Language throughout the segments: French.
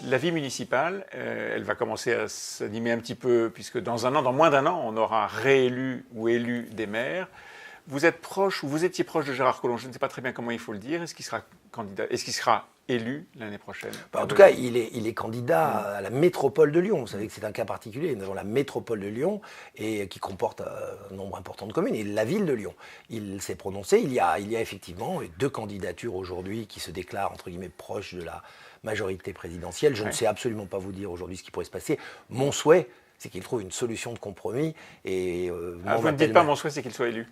La vie municipale, elle va commencer à s'animer un petit peu, puisque dans moins d'un an, on aura réélu ou élu des maires. Vous êtes proche, ou vous étiez proche de Gérard Collomb, je ne sais pas très bien comment il faut le dire. Est-ce qu'il sera candidat, est-ce qu'il sera élu l'année prochaine? En tout cas, il est candidat à la métropole de Lyon. Vous savez que c'est un cas particulier. Nous avons la métropole de Lyon et qui comporte un nombre important de communes et la ville de Lyon. Il s'est prononcé. Il y a effectivement 2 candidatures aujourd'hui qui se déclarent entre guillemets proches de la majorité présidentielle. Je ne sais absolument pas vous dire aujourd'hui ce qui pourrait se passer. Mon souhait, c'est qu'il trouve une solution de compromis. Et vous ne dites pas mon souhait, c'est qu'il soit élu.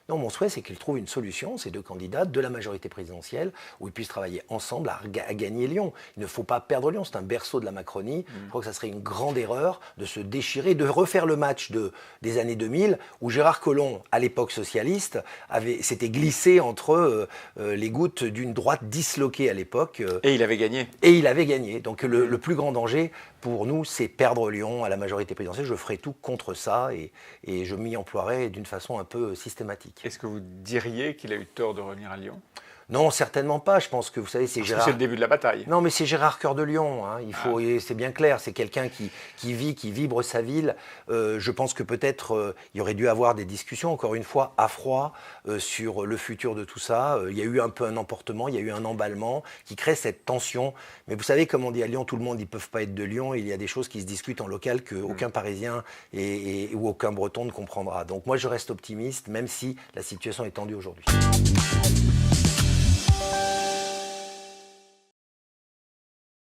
Non, mon souhait, c'est qu'ils trouvent une solution, ces 2 candidats de la majorité présidentielle, où ils puissent travailler ensemble à gagner Lyon. Il ne faut pas perdre Lyon, c'est un berceau de la Macronie. Je crois que ça serait une grande erreur de se déchirer, de refaire le match des années 2000, où Gérard Collomb, à l'époque socialiste, s'était glissé entre les gouttes d'une droite disloquée à l'époque. Et il avait gagné. Et il avait gagné. Donc le plus grand danger pour nous, c'est perdre Lyon à la majorité présidentielle. Je ferai tout contre ça et je m'y emploierai d'une façon un peu systématique. Est-ce que vous diriez qu'il a eu tort de revenir à Lyon? Non, certainement pas. Je pense que vous savez, c'est Gérard. C'est le début de la bataille. Non, mais c'est Gérard Cœur de Lion. Hein. C'est bien clair. C'est quelqu'un qui vibre sa ville. Je pense que peut-être il aurait dû avoir des discussions, encore une fois, à froid, sur le futur de tout ça. Il y a eu un peu un emportement, il y a eu un emballement qui crée cette tension. Mais vous savez, comme on dit à Lyon, tout le monde, ils peuvent pas être de Lyon. Il y a des choses qui se discutent en local qu'aucun Parisien ou aucun Breton ne comprendra. Donc moi, je reste optimiste, même si la situation est tendue aujourd'hui.